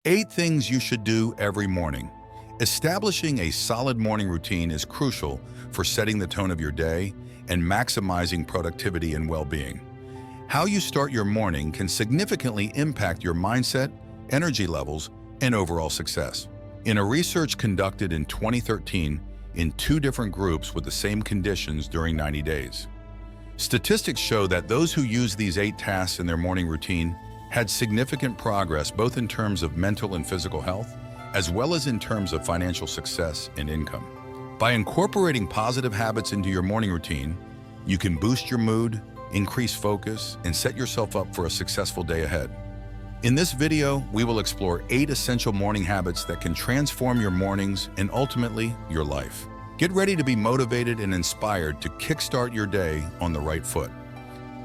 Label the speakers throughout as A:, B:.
A: 8 things you should do every morning. Establishing a solid morning routine is crucial for setting the tone of your day and maximizing productivity and well-being. How you start your morning can significantly impact your mindset, energy levels, and overall success. In a research conducted in 2013 in 2 different groups with the same conditions during 90 days, statistics show that those who use these 8 tasks in their morning routine had significant progress both in terms of mental and physical health, as well as in terms of financial success and income. By incorporating positive habits into your morning routine, you can boost your mood, increase focus, and set yourself up for a successful day ahead. In this video, we will explore 8 essential morning habits that can transform your mornings and ultimately your life. Get ready to be motivated and inspired to kickstart your day on the right foot.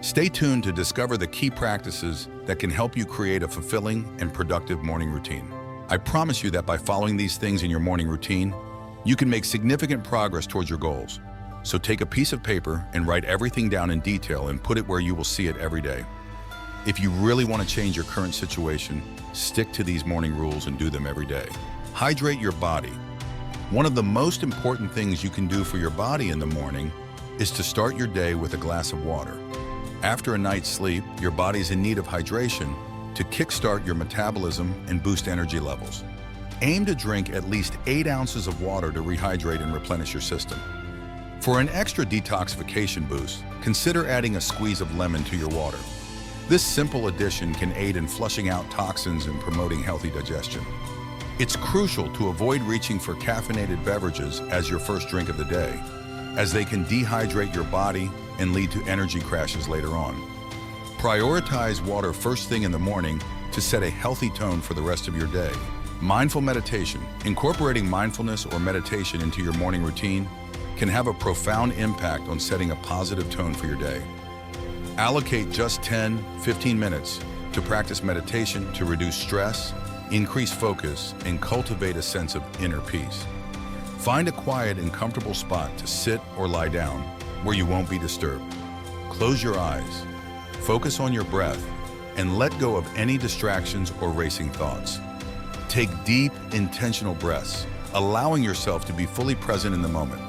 A: Stay tuned to discover the key practices that can help you create a fulfilling and productive morning routine. I promise you that by following these things in your morning routine, you can make significant progress towards your goals. So take a piece of paper and write everything down in detail and put it where you will see it every day. If you really want to change your current situation, stick to these morning rules and do them every day. Hydrate your body. One of the most important things you can do for your body in the morning is to start your day with a glass of water. After a night's sleep, your body's in need of hydration to kickstart your metabolism and boost energy levels. Aim to drink at least 8 ounces of water to rehydrate and replenish your system. For an extra detoxification boost, consider adding a squeeze of lemon to your water. This simple addition can aid in flushing out toxins and promoting healthy digestion. It's crucial to avoid reaching for caffeinated beverages as your first drink of the day, as they can dehydrate your body and lead to energy crashes later on. Prioritize water first thing in the morning to set a healthy tone for the rest of your day. Mindful meditation. Incorporating mindfulness or meditation into your morning routine can have a profound impact on setting a positive tone for your day. Allocate just 10-15 minutes to practice meditation to reduce stress, increase focus, and cultivate a sense of inner peace. Find a quiet and comfortable spot to sit or lie down where you won't be disturbed. Close your eyes, focus on your breath, and let go of any distractions or racing thoughts. Take deep, intentional breaths, allowing yourself to be fully present in the moment.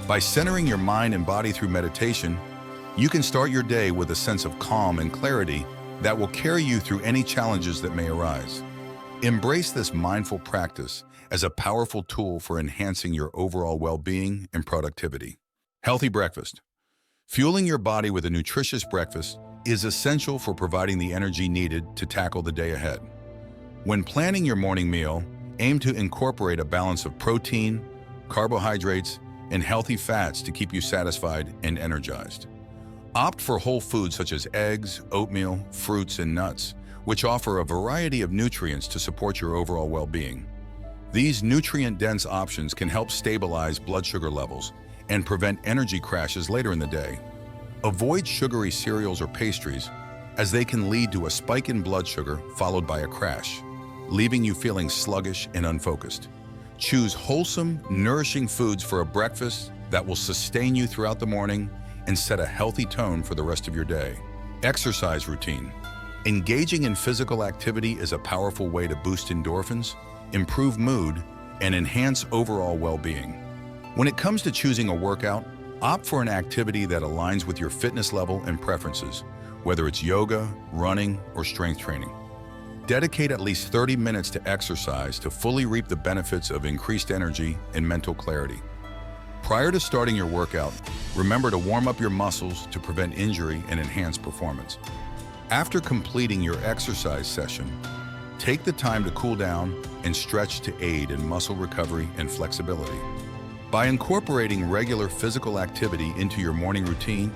A: By centering your mind and body through meditation, you can start your day with a sense of calm and clarity that will carry you through any challenges that may arise. Embrace this mindful practice as a powerful tool for enhancing your overall well-being and productivity. Healthy breakfast. Fueling your body with a nutritious breakfast is essential for providing the energy needed to tackle the day ahead. When planning your morning meal, aim to incorporate a balance of protein, carbohydrates, and healthy fats to keep you satisfied and energized. Opt for whole foods such as eggs, oatmeal, fruits, and nuts, which offer a variety of nutrients to support your overall well-being. These nutrient-dense options can help stabilize blood sugar levels and prevent energy crashes later in the day. Avoid sugary cereals or pastries, as they can lead to a spike in blood sugar followed by a crash, leaving you feeling sluggish and unfocused. Choose wholesome, nourishing foods for a breakfast that will sustain you throughout the morning and set a healthy tone for the rest of your day. Exercise routine. Engaging in physical activity is a powerful way to boost endorphins, improve mood, and enhance overall well-being. When it comes to choosing a workout, opt for an activity that aligns with your fitness level and preferences, whether it's yoga, running, or strength training. Dedicate at least 30 minutes to exercise to fully reap the benefits of increased energy and mental clarity. Prior to starting your workout, remember to warm up your muscles to prevent injury and enhance performance. After completing your exercise session, take the time to cool down and stretch to aid in muscle recovery and flexibility. By incorporating regular physical activity into your morning routine,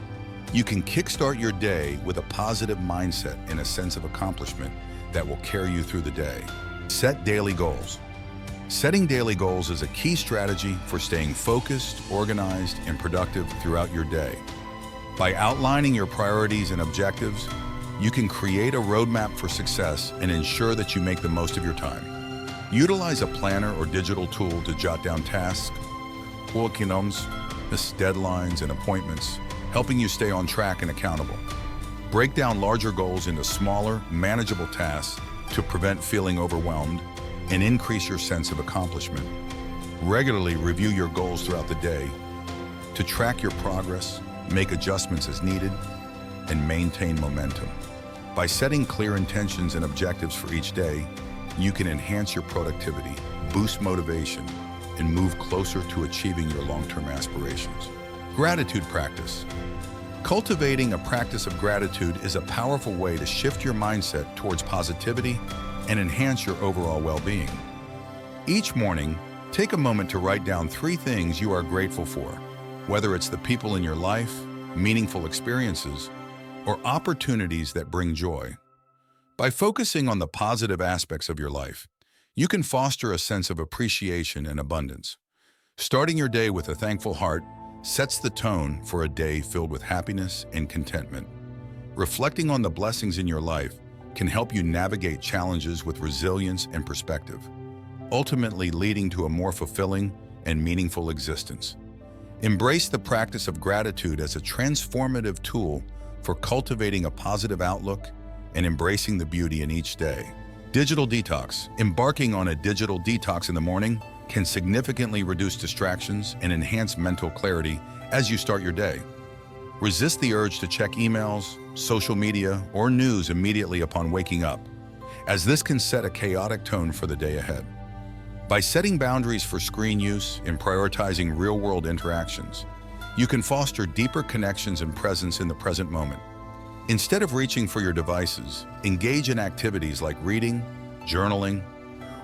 A: you can kickstart your day with a positive mindset and a sense of accomplishment that will carry you through the day. Set daily goals. Setting daily goals is a key strategy for staying focused, organized, and productive throughout your day. By outlining your priorities and objectives, you can create a roadmap for success and ensure that you make the most of your time. Utilize a planner or digital tool to jot down tasks, deadlines, and appointments, helping you stay on track and accountable. Break down larger goals into smaller, manageable tasks to prevent feeling overwhelmed and increase your sense of accomplishment. Regularly review your goals throughout the day to track your progress, make adjustments as needed, and maintain momentum. By setting clear intentions and objectives for each day, you can enhance your productivity, boost motivation, and move closer to achieving your long-term aspirations. Gratitude practice. Cultivating a practice of gratitude is a powerful way to shift your mindset towards positivity and enhance your overall well-being. Each morning, take a moment to write down 3 things you are grateful for, whether it's the people in your life, meaningful experiences, or opportunities that bring joy. By focusing on the positive aspects of your life, you can foster a sense of appreciation and abundance. Starting your day with a thankful heart sets the tone for a day filled with happiness and contentment. Reflecting on the blessings in your life can help you navigate challenges with resilience and perspective, ultimately leading to a more fulfilling and meaningful existence. Embrace the practice of gratitude as a transformative tool for cultivating a positive outlook and embracing the beauty in each day. Digital detox. Embarking on a digital detox in the morning can significantly reduce distractions and enhance mental clarity as you start your day. Resist the urge to check emails, social media, or news immediately upon waking up, as this can set a chaotic tone for the day ahead. By setting boundaries for screen use and prioritizing real-world interactions, you can foster deeper connections and presence in the present moment. Instead of reaching for your devices, engage in activities like reading, journaling,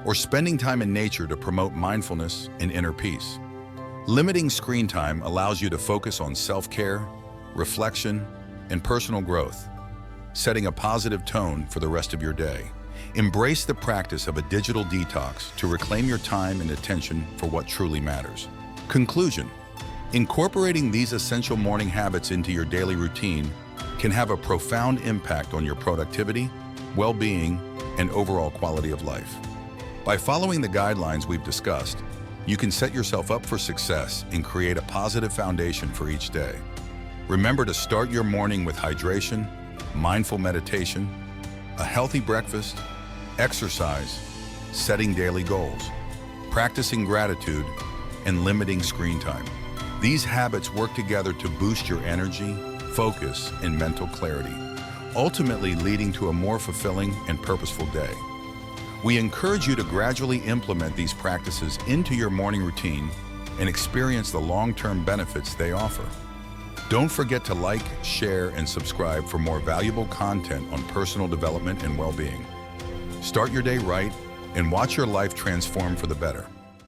A: or spending time in nature to promote mindfulness and inner peace. Limiting screen time allows you to focus on self-care, reflection, and personal growth, setting a positive tone for the rest of your day. Embrace the practice of a digital detox to reclaim your time and attention for what truly matters. Conclusion. Incorporating these essential morning habits into your daily routine can have a profound impact on your productivity, well-being, and overall quality of life. By following the guidelines we've discussed, you can set yourself up for success and create a positive foundation for each day. Remember to start your morning with hydration, mindful meditation, a healthy breakfast, exercise, setting daily goals, practicing gratitude, and limiting screen time. These habits work together to boost your energy, focus, and mental clarity, ultimately leading to a more fulfilling and purposeful day. We encourage you to gradually implement these practices into your morning routine and experience the long-term benefits they offer. Don't forget to like, share, and subscribe for more valuable content on personal development and well-being. Start your day right and watch your life transform for the better.